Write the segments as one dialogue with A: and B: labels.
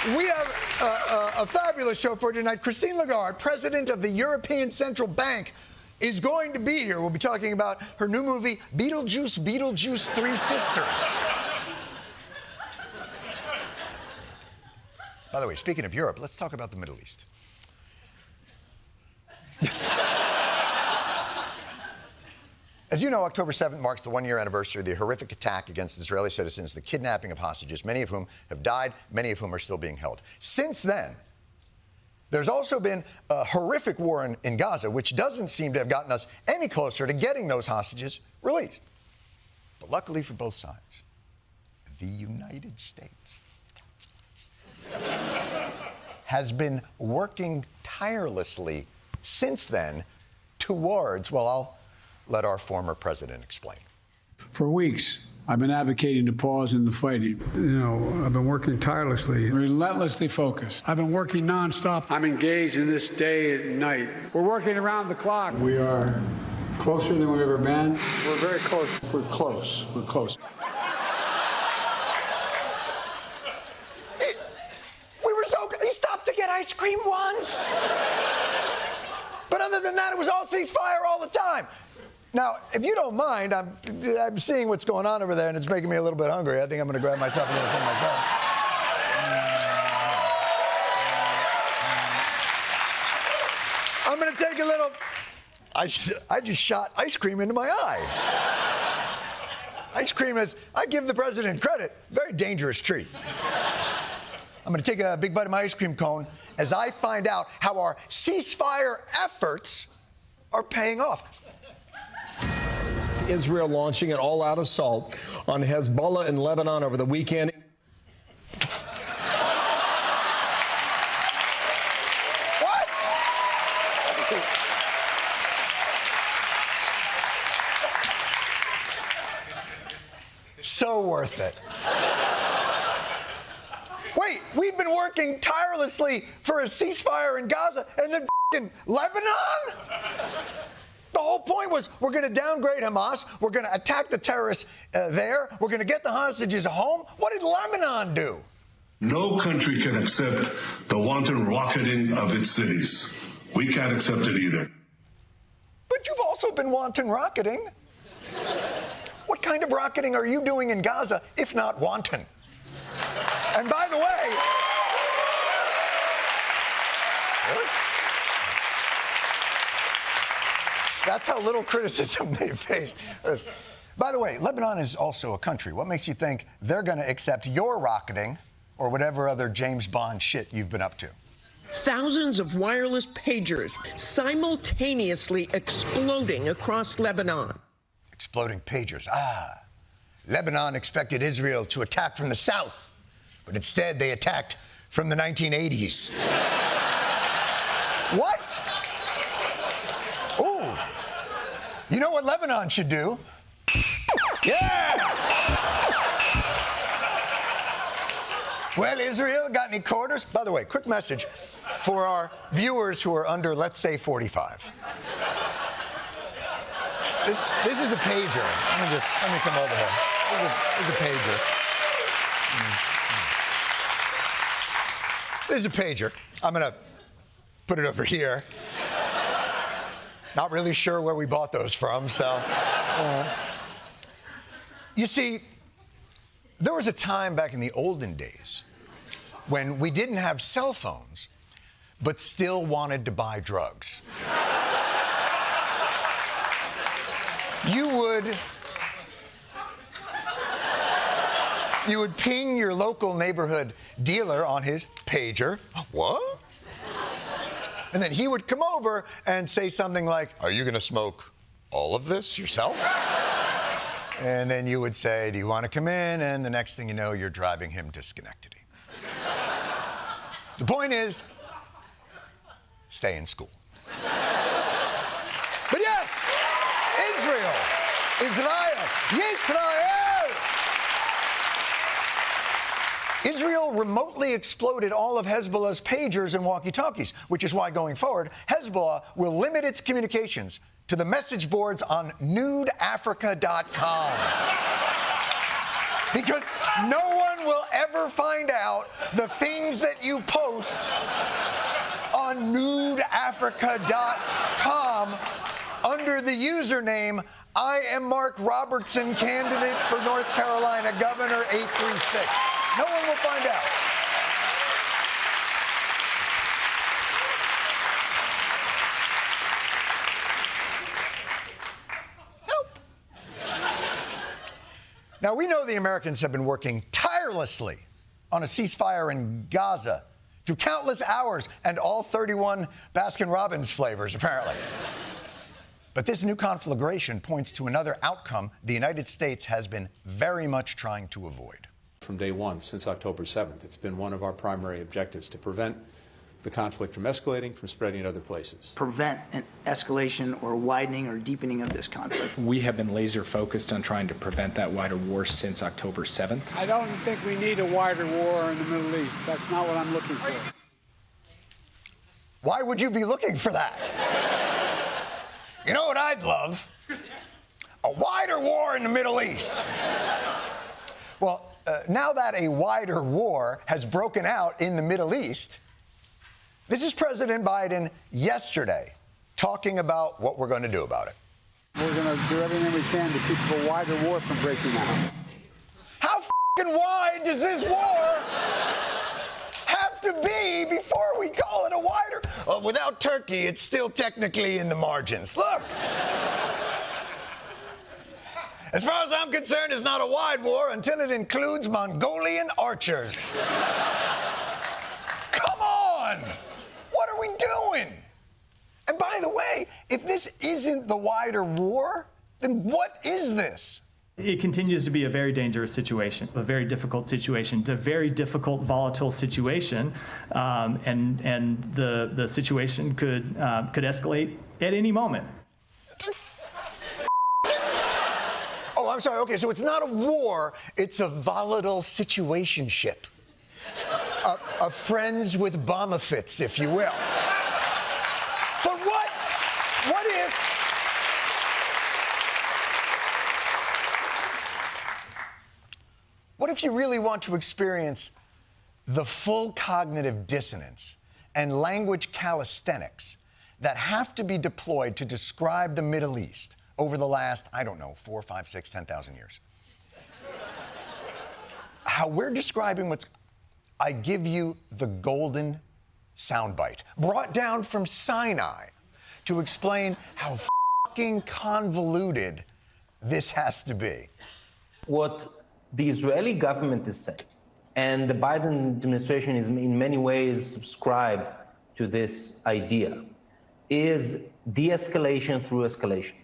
A: We have a fabulous show for you tonight. Christine Lagarde, president of the European Central Bank, is going to be here. We'll be talking about her new movie, Beetlejuice, Beetlejuice, Three Sisters. By the way, speaking of Europe, let's talk about the Middle East. As you know, October 7th marks the one-year anniversary of the horrific attack against Israeli citizens, the kidnapping of hostages, many of whom have died, many of whom are still being held. Since then, there's also been a horrific war in Gaza, which doesn't seem to have gotten us any closer to getting those hostages released. But luckily for both sides, the United States has been working tirelessly since then towards, well, I'll let our former president explain.
B: For weeks, I've been advocating to pause in the fighting.
C: I've been working tirelessly.
B: Relentlessly focused. I've been working nonstop. I'm engaged in this day and night. We're working around the clock. We are closer than we've ever been. We're very close. We're close. We're close.
A: We were so good. He stopped to get ice cream once. But other than that, it was all ceasefire all the time. Now, if you don't mind, I'm seeing what's going on over there, and it's making me a little bit hungry. I think I'm going to grab myself a little something myself. I'm going to take a little... I just shot ice cream into my eye. Ice cream is, I give the president credit, very dangerous treat. I'm going to take a big bite of my ice cream cone as I find out how our ceasefire efforts are paying off.
D: Israel launching an all-out assault on Hezbollah in Lebanon over the weekend.
A: What? So worth it. Wait, we've been working tirelessly for a ceasefire in Gaza, and then in Lebanon? The whole point was we're going to downgrade Hamas, we're going to attack the terrorists there, we're going to get the hostages home. What did Lebanon do?
E: No country can accept the wanton rocketing of its cities. We can't accept it either.
A: But you've also been wanton rocketing. What kind of rocketing are you doing in Gaza, if not wanton? And by the way... Really? That's how little criticism they face. By the way, Lebanon is also a country. What makes you think they're going to accept your rocketing or whatever other James Bond shit you've been up to?
F: Thousands of wireless pagers simultaneously exploding across Lebanon.
A: Exploding pagers. Lebanon expected Israel to attack from the south, but instead they attacked from the 1980s. What? Ooh. You know what Lebanon should do? Yeah! Well, Israel, got any quarters? By the way, quick message for our viewers who are under, let's say, 45. This is a pager. Let me come over here. This is a pager. This is a pager. I'm going to put it over here. Not really sure where we bought those from, so. You see, there was a time back in the olden days when we didn't have cell phones, but still wanted to buy drugs. You would ping your local neighborhood dealer on his pager. What? And then he would come over and say something like, "Are you going to smoke all of this yourself?" And then you would say, "Do you want to come in?" And the next thing you know, you're driving him to Schenectady. The point is, stay in school. But yes, Israel, Yisrael. Israel remotely exploded all of Hezbollah's pagers and walkie-talkies, which is why going forward, Hezbollah will limit its communications to the message boards on nudeafrica.com. Because no one will ever find out the things that you post on nudeafrica.com under the username I am Mark Robertson, candidate for North Carolina Governor 836. No one will find out. Now, we know the Americans have been working tirelessly on a ceasefire in Gaza through countless hours and all 31 Baskin-Robbins flavors, apparently. But this new conflagration points to another outcome the United States has been very much trying to avoid.
G: From day one, since October 7th, it's been one of our primary objectives to prevent the conflict from escalating, from spreading to other places.
H: Prevent an escalation or widening or deepening of this conflict.
I: We have been laser focused on trying to prevent that wider war since October 7th.
B: I don't think we need a wider war in the Middle East. That's not what I'm looking for.
A: Why would you be looking for that? You know what I'd love? A wider war in the Middle East. Well, now that a wider war has broken out in the Middle East, this is President Biden yesterday talking about what we're going to do about it.
B: We're going to do everything we can to keep a wider war from breaking out.
A: How f***ing wide does this war have to be before we call it a wider? Well, without Turkey, it's still technically in the margins. Look. As far as I'm concerned, it's not a wide war until it includes Mongolian archers. Come on! What are we doing? And by the way, if this isn't the wider war, then what is this?
J: It continues to be a very dangerous situation, a very difficult situation. It's a very difficult, volatile situation, and the situation could escalate at any moment.
A: Oh, I'm sorry. Okay, so it's not a war; it's a volatile situationship. A friends with bomb-a-fits, if you will. But what if you really want to experience the full cognitive dissonance and language calisthenics that have to be deployed to describe the Middle East over the last, 4, 5, 6, 10,000 years? How we're describing what's... I give you the golden soundbite, brought down from Sinai to explain how fucking convoluted this has to be.
K: What the Israeli government is saying, and the Biden administration is in many ways subscribed to this idea, is de-escalation through escalation.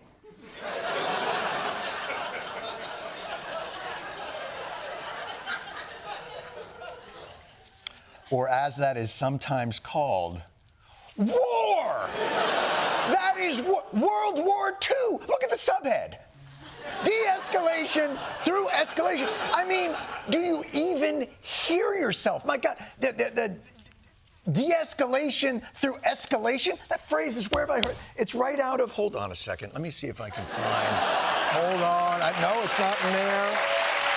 A: Or as that is sometimes called, war! That is World War II. Look at the subhead. De-escalation through escalation. I mean, do you even hear yourself? My God, the de-escalation through escalation? That phrase is, where have I heard? It's right out of, hold on a second. Let me see if I can find, hold on. No, it's not in there.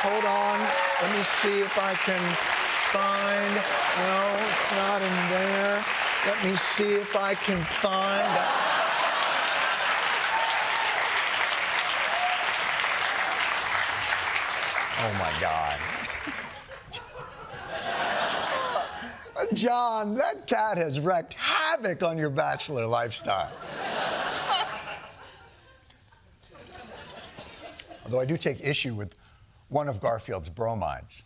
A: Hold on. Let me see if I can find, no, it's not in there. Let me see if I can find. Oh my God. John, that cat has wreaked havoc on your bachelor lifestyle. Although I do take issue with one of Garfield's bromides.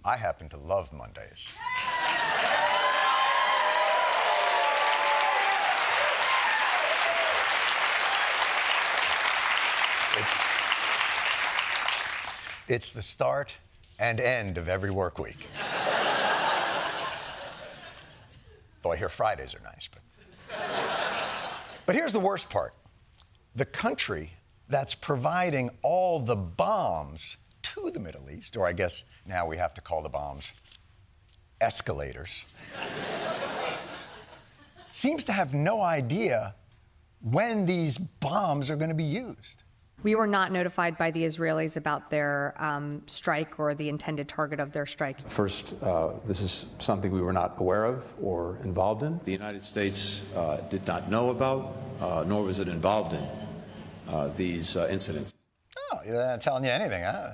A: I happen to love Mondays. It's the start and end of every work week. Though I hear Fridays are nice, but here's the worst part. The country that's providing all the bombs to the Middle East, or I guess now we have to call the bombs escalators, seems to have no idea when these bombs are going to be used.
L: We were not notified by the Israelis about their strike or the intended target of their strike.
G: First, this is something we were not aware of or involved in. The United States did not know about, nor was it involved in these incidents.
A: Oh, they're not telling you anything, huh?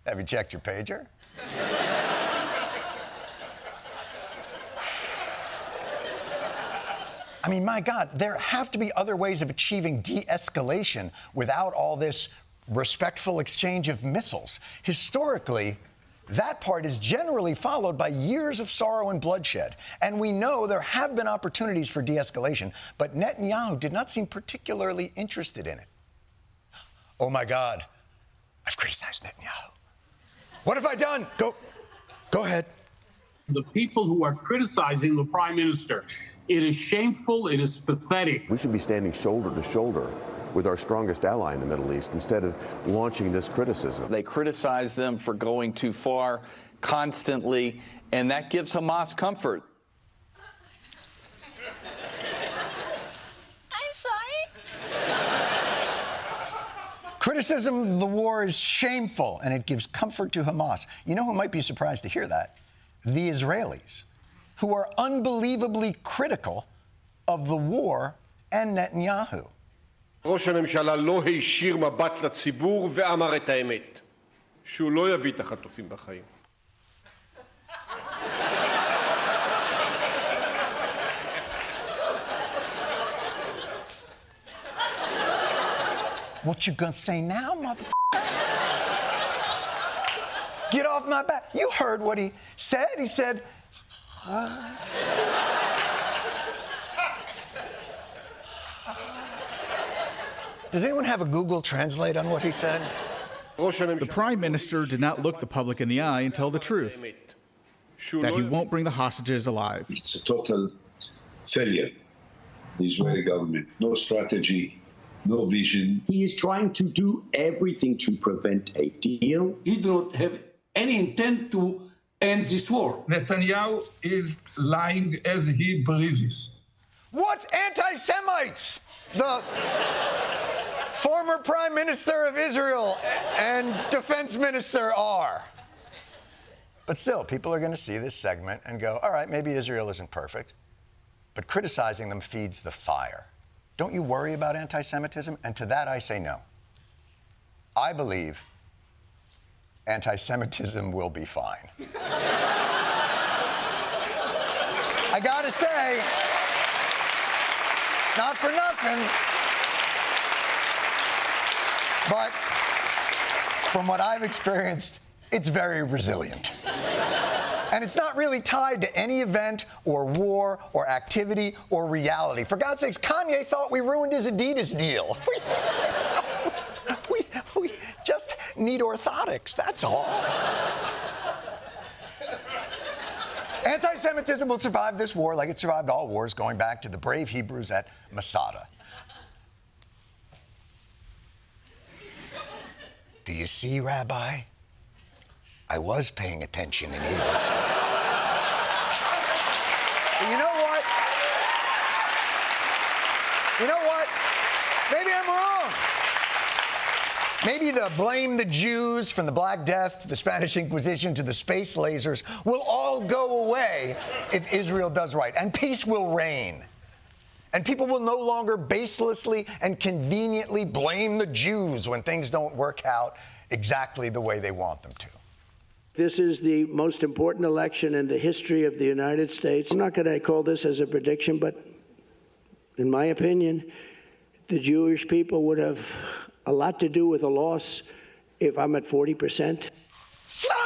A: Have you checked your pager? I mean, my God, there have to be other ways of achieving de-escalation without all this respectful exchange of missiles. Historically, that part is generally followed by years of sorrow and bloodshed. And we know there have been opportunities for de-escalation, but Netanyahu did not seem particularly interested in it. Oh, my God, I've criticized Netanyahu. What have I done? Go ahead.
M: The people who are criticizing the prime minister, it is shameful, it is pathetic.
N: We should be standing shoulder to shoulder with our strongest ally in the Middle East instead of launching this criticism.
O: They criticize them for going too far constantly, and that gives Hamas comfort.
A: I'm sorry? Criticism of the war is shameful, and it gives comfort to Hamas. You know who might be surprised to hear that? The Israelis, who are unbelievably critical of the war and Netanyahu.
P: ראש הממשלה לא הישיר מבט לציבור ואמר את האמת, שהוא לא יביא את החטופים בחיים.
A: What you gonna say now, mother? Get off my back. You heard what he said. He said, Does anyone have a Google Translate on what he said?
Q: The Prime Minister did not look the public in the eye and tell the truth, that he won't bring the hostages alive.
R: It's a total failure, the Israeli government. No strategy, no vision.
S: He is trying to do everything to prevent a deal.
T: He don't have any intent to end this war.
E: Netanyahu is lying as he breathes.
A: What anti-Semites? The former Prime Minister of Israel and Defense Minister are. But still, people are going to see this segment and go, all right, maybe Israel isn't perfect, but criticizing them feeds the fire. Don't you worry about anti-Semitism? And to that I say no. I believe anti-Semitism will be fine. I gotta say, not for nothing, but from what I've experienced, it's very resilient. And it's not really tied to any event or war or activity or reality. For God's sakes, Kanye thought we ruined his Adidas deal. We just need orthotics, that's all. Anti-Semitism will survive this war like it survived all wars, going back to the brave Hebrews at Masada. Do you see, Rabbi? I was paying attention in Hebrews. But you know what? You know what? Maybe I'm wrong. Maybe the blame the Jews from the Black Death to the Spanish Inquisition to the space lasers will all go away if Israel does right, and peace will reign. And people will no longer baselessly and conveniently blame the Jews when things don't work out exactly the way they want them to.
U: This is the most important election in the history of the United States. I'm not going to call this as a prediction, but in my opinion, the Jewish people would have a lot to do with a loss if I'm at 40%.
A: Stop!